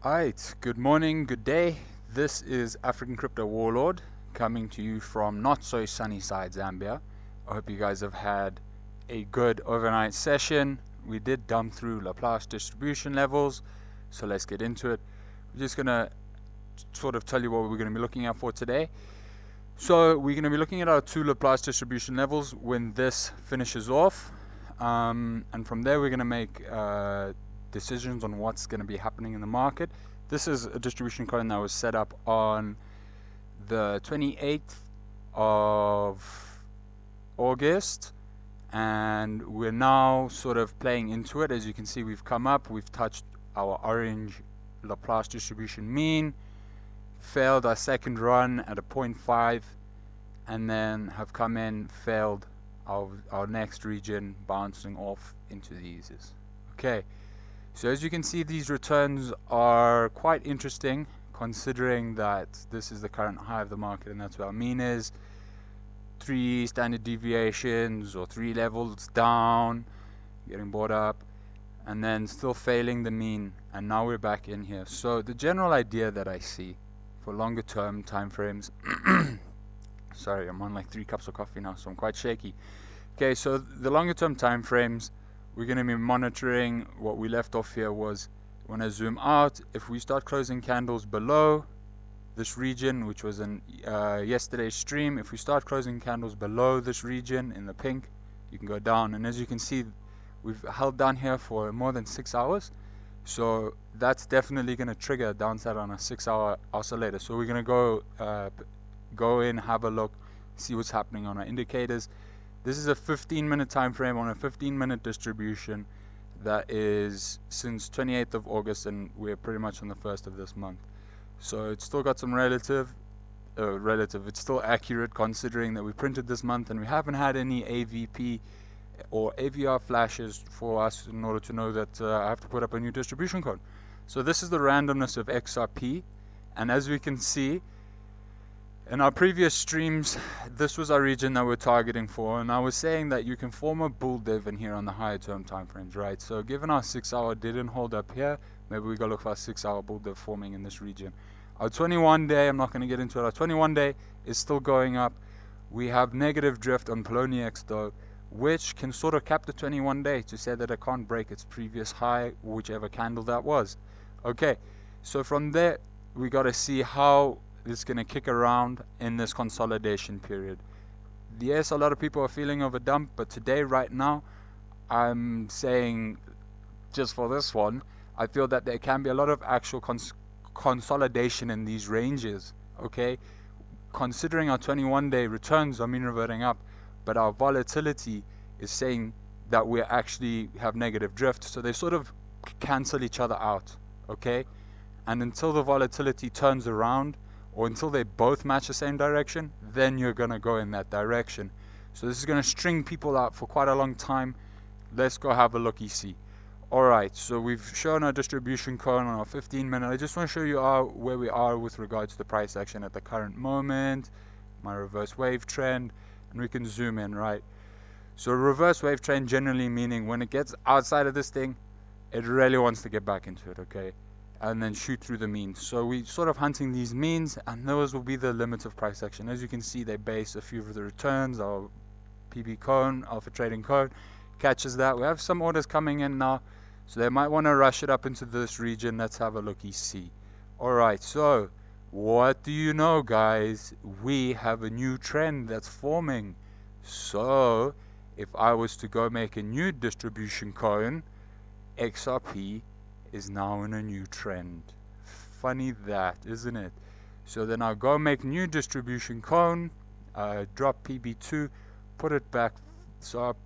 Alright, good morning, good day. This is African Crypto Warlord coming to you from not so sunny side Zambia. I hope you guys have had a good overnight session. We did dump through Laplace distribution levels, so let's get into it. We're just going to sort of tell you what we're going to be looking at for today. So we're going to be looking at our two Laplace distribution levels when this finishes off, and from there we're going to make decisions on what's going to be happening in the market. This is a distribution coin that was set up on the 28th of August, and we're now sort of playing into it. As you can see, we've come up, we've touched our orange Laplace distribution mean, failed our second run at a 0.5, and then have come in, failed our next region, bouncing off into these. Okay, so as you can see, these returns are quite interesting, considering that this is the current high of the market, and that's where our mean is. 3 standard deviations or 3 levels down, getting bought up, and then still failing the mean, and now we're back in here. So the general idea that I see for longer term time frames sorry, I'm on like 3 cups of coffee now, so I'm quite shaky. Okay, so the longer term time frames, we're going to be monitoring. What we left off here was, when I zoom out, if we start closing candles below this region, which was in yesterday's stream, if we start closing candles below this region in the pink, you can go down, and as you can see, we've held down here for more than 6 hours, so that's definitely going to trigger a downside on a 6-hour oscillator. So we're going to go in, have a look, see what's happening on our indicators. This is a 15-minute time frame on a 15-minute distribution that is since 28th of August, and we're pretty much on the 1st of this month. So it's still got some relative, it's still accurate considering that we printed this month and we haven't had any AVP or AVR flashes for us in order to know that I have to put up a new distribution code. So this is the randomness of XRP, and as we can see, in our previous streams, this was our region that we're targeting for, and I was saying that you can form a bull div in here on the higher term time frames, right? So given our 6-hour didn't hold up here, maybe we go look for our 6-hour bull div forming in this region. Our 21-day, I'm not going to get into it, our 21-day is still going up. We have negative drift on Poloniex though, which can sort of cap the 21-day to say that it can't break its previous high, whichever candle that was. Okay, so from there, we got to see how it's going to kick around in this consolidation period. Yes, a lot of people are feeling of a dump, but today, right now, I'm saying, just for this one, I feel that there can be a lot of actual consolidation in these ranges, okay? Considering our 21-day returns are mean reverting up, but our volatility is saying that we actually have negative drift, so they sort of cancel each other out, okay? And until the volatility turns around, or until they both match the same direction, then you're going to go in that direction. So this is going to string people out for quite a long time. Let's go have a looky see. Alright, so we've shown our distribution cone on our 15-minute. I just want to show you where we are with regards to the price action at the current moment, my reverse wave trend, and we can zoom in, right? So reverse wave trend generally meaning when it gets outside of this thing, it really wants to get back into it, okay? And then shoot through the means. So we sort of hunting these means, and those will be the limits of price action. As you can see, they base a few of the returns. Our PB cone, alpha trading cone, catches that. We have some orders coming in now, so they might want to rush it up into this region. Let's have a looky see. Alright, so what do you know, guys? We have a new trend that's forming. So if I was to go make a new distribution cone, XRP is now in a new trend. Funny that, isn't it? So then I'll go make new distribution cone, drop PB2, put it back. So our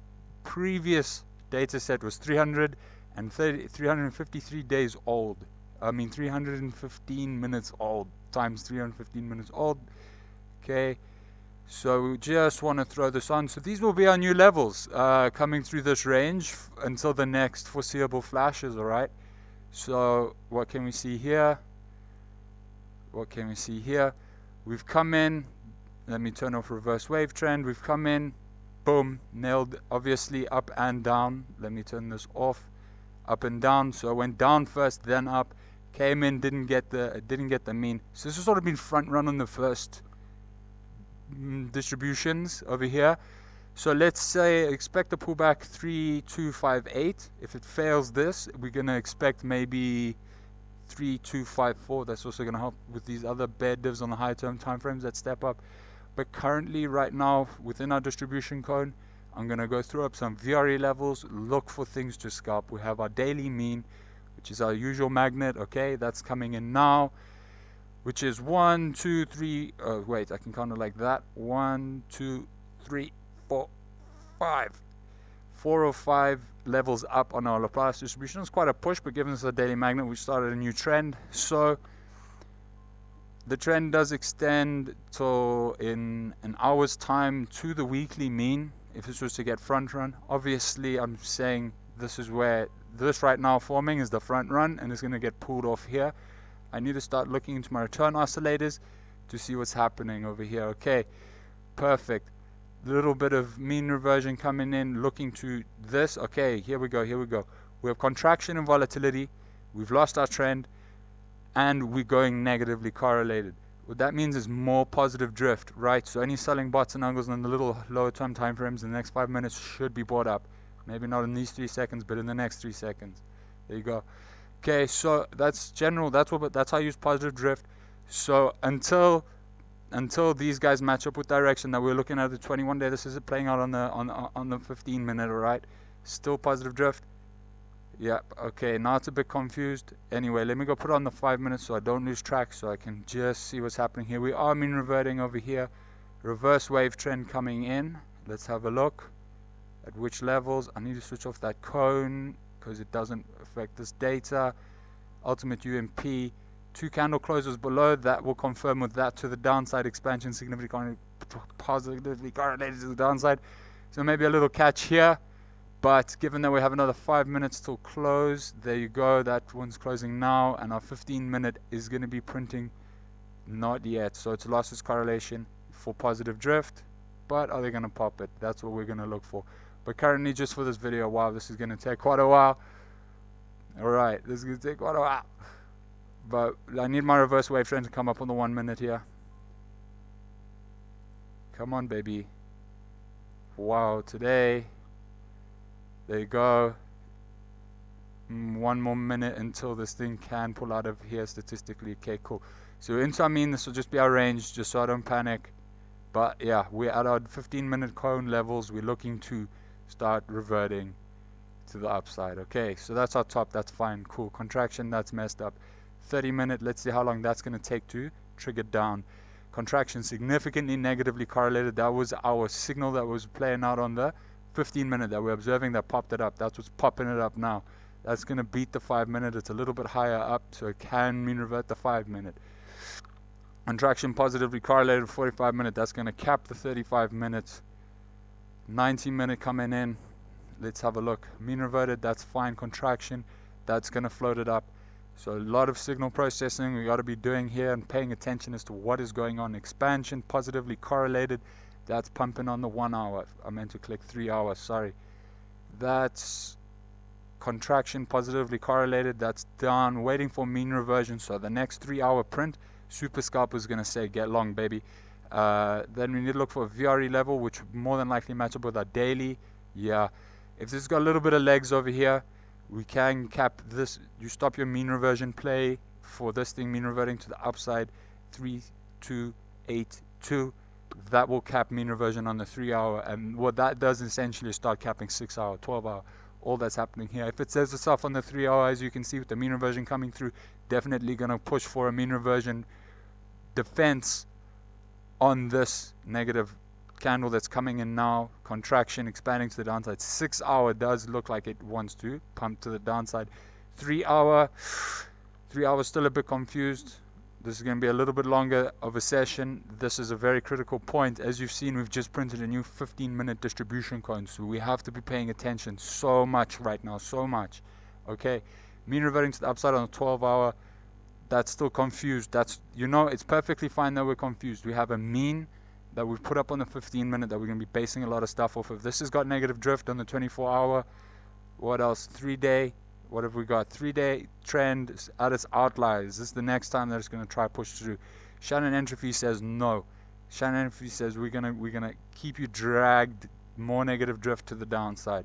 previous data set was 353 days old. 315 minutes old times 315 minutes old. Okay, so we just want to throw this on. So these will be our new levels coming through this range until the next foreseeable flashes, alright? So what can we see here? We've come in. Let me turn off reverse wave trend. We've come in, boom, nailed, obviously up and down. Let me turn this off. Up and down. So I went down first, then up. came in, didn't get the mean. So this has sort of been front run on the first distributions over here. So let's say expect a pullback 3258. If it fails this, we're gonna expect maybe 3254. That's also gonna help with these other bear divs on the high term time frames that step up. But currently, right now, within our distribution cone, I'm gonna go through up some VRE levels, look for things to scalp. We have our daily mean, which is our usual magnet. Okay, that's coming in now, which is 1, 2, 3. Wait, I can count it like that. 1, 2, 3, 4, 5. 4 or 5 levels up on our Laplace distribution. It's quite a push, but given this is a daily magnet, we started a new trend. So the trend does extend till in an hour's time to the weekly mean. If this was to get front run, obviously I'm saying this is where this right now forming is the front run, and it's going to get pulled off here. I need to start looking into my return oscillators to see what's happening over here. Okay, perfect. Little bit of mean reversion coming in, looking to this. Okay, here we go. We have contraction and volatility. We've lost our trend, and we're going negatively correlated. What that means is more positive drift, right? So any selling bots and angles in the little lower term time frames in the next 5 minutes should be bought up. Maybe not in these 3 seconds, but in the next 3 seconds. There you go. Okay, so that's general. That's how I use positive drift. So until these guys match up with direction that we're looking at the 21 day, this is playing out on the 15 minute. All right, still positive drift. Yep. Okay, now it's a bit confused. Anyway, let me go put it on the 5 minutes so I don't lose track, so I can just see what's happening here. We are mean reverting over here. Reverse wave trend coming in. Let's have a look at which levels. I need to switch off that cone because it doesn't affect this data. Ultimate UMP. 2 candle closes below that will confirm with that to the downside. Expansion significantly positively correlated to the downside. So maybe a little catch here. But given that we have another 5 minutes till close, there you go. That one's closing now, and our 15 minute is going to be printing not yet. So it's lost its correlation for positive drift. But are they going to pop it? That's what we're going to look for. But currently, just for this video, wow, this is going to take quite a while. Alright, this is going to take quite a while. But I need my reverse wave trend to come up on the 1 minute here. Come on, baby. Wow, today. There you go. 1 more minute until this thing can pull out of here statistically. Okay, cool. So into our mean, this will just be our range, just so I don't panic. But yeah, we're at our 15-minute cone levels. We're looking to start reverting to the upside. Okay, so that's our top. That's fine. Cool. Contraction, that's messed up. 30-minute, let's see how long that's going to take to trigger down. Contraction significantly negatively correlated. That was our signal that was playing out on the 15-minute that we're observing that popped it up. That's what's popping it up now. That's going to beat the 5 minute. It's a little bit higher up, so it can mean revert the 5 minute. Contraction positively correlated 45 minute. That's going to cap the 35 minutes. 90 minute coming in. Let's have a look. Mean reverted. That's fine. Contraction. That's going to float it up. So a lot of signal processing we got to be doing here and paying attention as to what is going on. Expansion positively correlated. That's pumping on the 1 hour. I meant to click 3 hours. Sorry. That's contraction positively correlated. That's down. Waiting for mean reversion. So the next 3 hour print, Super Scalper is going to say get long, baby. Then we need to look for a VRE level, which would more than likely match up with our daily. Yeah. If this has got a little bit of legs over here, we can cap this. You stop your mean reversion play for this thing, mean reverting to the upside. 3, 2, 8, 2. That will cap mean reversion on the 3 hour, and what that does essentially is start capping 6 hour, 12 hour, all that's happening here. If it says itself on the 3 hour, as you can see with the mean reversion coming through, definitely going to push for a mean reversion defense on this negative candle that's coming in now. Contraction expanding to the downside. 6 hour does look like it wants to pump to the downside. 3 hour still a bit confused. This is going to be a little bit longer of a session. This is a very critical point. As you've seen, we've just printed a new 15-minute distribution cone, so we have to be paying attention so much right now, so much. Okay, mean reverting to the upside on the 12 hour, that's still confused. That's, it's perfectly fine that we're confused. We have a mean that we've put up on the 15-minute that we're going to be basing a lot of stuff off of. This has got negative drift on the 24 hour. What else? 3 day. What have we got? 3-day trend at its outlier. Is this the next time that it's going to try push through? Shannon Entropy says no. Shannon Entropy says we're gonna keep you dragged, more negative drift to the downside.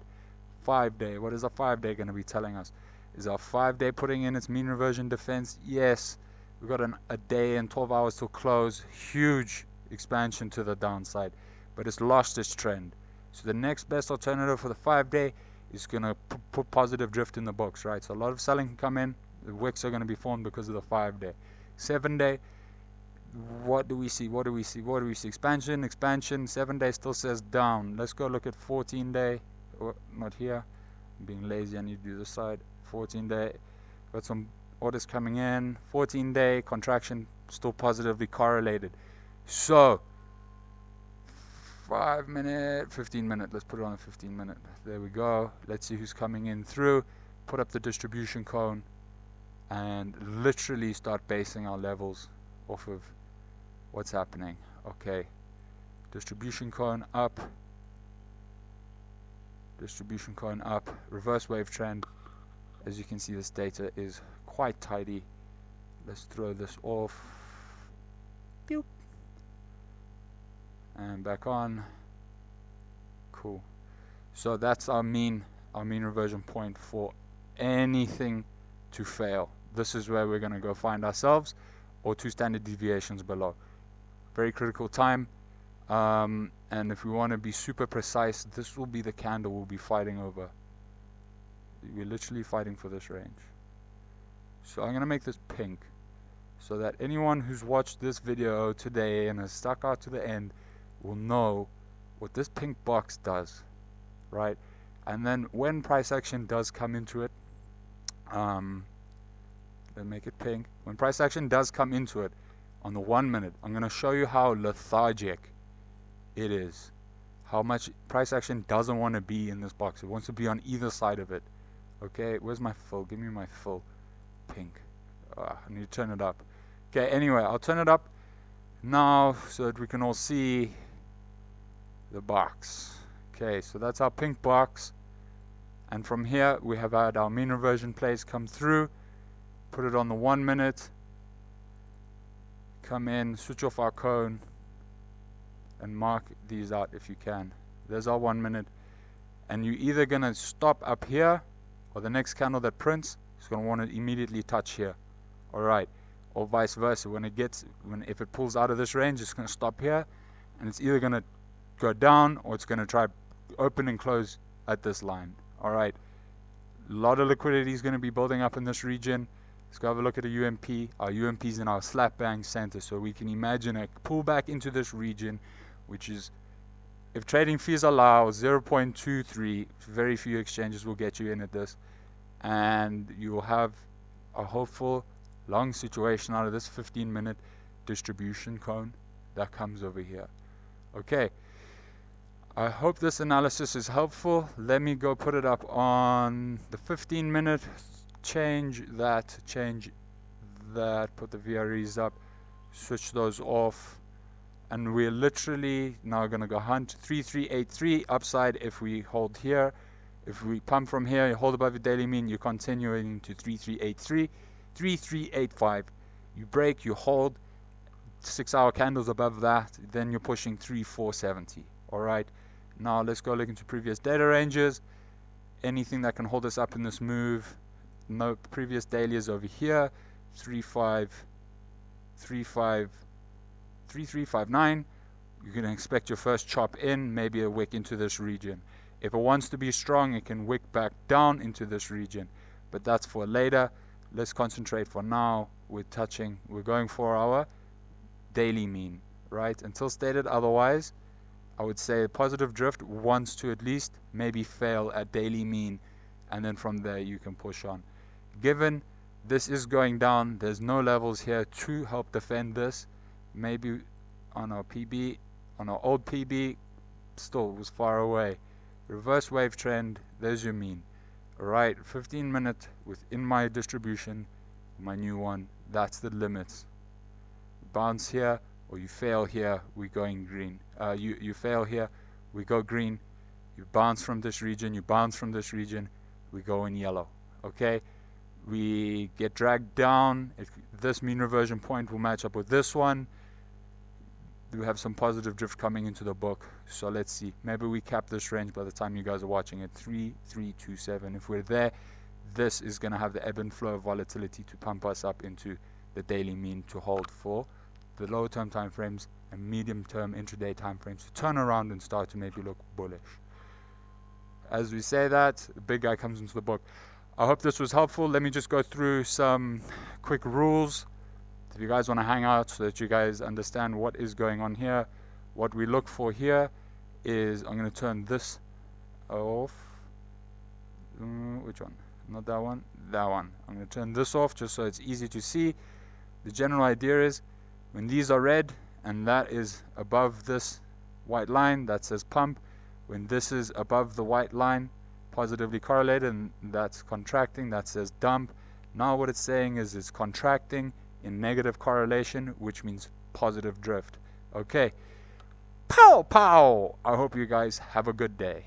5-day. What is a 5-day going to be telling us? Is our 5-day putting in its mean reversion defense? Yes. We've got a day and 12 hours till close. Huge expansion to the downside, but it's lost its trend. So the next best alternative for the 5-day is going to put positive drift in the books, right? So a lot of selling can come in. The wicks are going to be formed because of the 5-day. 7-day, what do we see? What do we see? What do we see? Expansion. 7-day still says down. Let's go look at 14-day. Oh, not here. I'm being lazy. I need to do this side. 14-day. Got some orders coming in. 14-day contraction still positively correlated. So 5-minute, 15-minute. Let's put it on a 15-minute. There we go. Let's see who's coming in through. Put up the distribution cone and literally start basing our levels off of what's happening. Okay. Distribution cone up. Distribution cone up. Reverse wave trend. As you can see, this data is quite tidy. Let's throw this off. Boop. And back on. Cool. So that's our mean reversion point for anything to fail. This is where we're going to go find ourselves, or 2 standard deviations below. Very critical time. And if we want to be super precise, this will be the candle we'll be fighting over. We're literally fighting for this range. So I'm going to make this pink so that anyone who's watched this video today and has stuck out to the end will know what this pink box does, right? And then when price action does come into it, let's make it pink. When price action does come into it on the 1 minute, I'm going to show you how lethargic it is, how much price action doesn't want to be in this box. It wants to be on either side of it. Okay, where's my fill? Give me my fill. Pink. I need to turn it up. Okay, anyway, I'll turn it up now so that we can all see the box. Okay, so that's our pink box. And from here, we have had our mean reversion plays come through. Put it on the 1 minute. Come in, switch off our cone, and mark these out if you can. There's our 1 minute. And you're either going to stop up here, or the next candle that prints is going to want to immediately touch here. Alright. Or vice versa. If it pulls out of this range, it's going to stop here, and it's either going to go down, or it's going to try open and close at this line. Alright. A lot of liquidity is going to be building up in this region. Let's go have a look at a UMP. Our UMP is in our slap bang center, so we can imagine a pullback into this region, which is, if trading fees allow, 0.23. Very few exchanges will get you in at this, and you will have a hopeful long situation out of this 15-minute distribution cone that comes over here. Okay, I hope this analysis is helpful. Let me go put it up on the 15-minute. Change that, put the VREs up, switch those off, and we're literally now going to go hunt 3383 upside. If we hold here, if we pump from here, you hold above your daily mean, you're continuing to 3383, 3385, you break, you hold 6-hour candles above that, then you're pushing 3470. Alright, now let's go look into previous data ranges. Anything that can hold us up in this move. No, previous daily is over here, 3359. You're going to expect your first chop in, maybe a wick into this region. If it wants to be strong, it can wick back down into this region, but that's for later. Let's concentrate for now. We're going for our daily mean, right? Until stated otherwise, I would say positive drift wants to at least maybe fail at daily mean, and then from there you can push on. Given this is going down, there's no levels here to help defend this. Maybe on our PB, on our old PB, still was far away. Reverse wave trend, there's your mean. Alright, 15-minute within my distribution, my new one, that's the limits. Bounce here, or you fail here, we're going green. You fail here, we go green. You bounce from this region, we go in yellow. Okay, we get dragged down. This mean reversion point will match up with this one. We have some positive drift coming into the book, so let's see. Maybe we cap this range by the time you guys are watching it. 3327. If we're there, this is going to have the ebb and flow of volatility to pump us up into the daily mean to hold for the lower term time frames and medium term intraday time frames to turn around and start to maybe look bullish. As we say that, the big guy comes into the book. I hope this was helpful. Let me just go through some quick rules if you guys want to hang out so that you guys understand what is going on here. What we look for here is, I'm going to turn this off. Which one? Not that one, that one. I'm going to turn this off just so it's easy to see. The general idea is when these are red and that is above this white line that says pump, when this is above the white line positively correlated and that's contracting, that says dump. Now what it's saying is it's contracting in negative correlation, which means positive drift. Okay, pow pow. I hope you guys have a good day.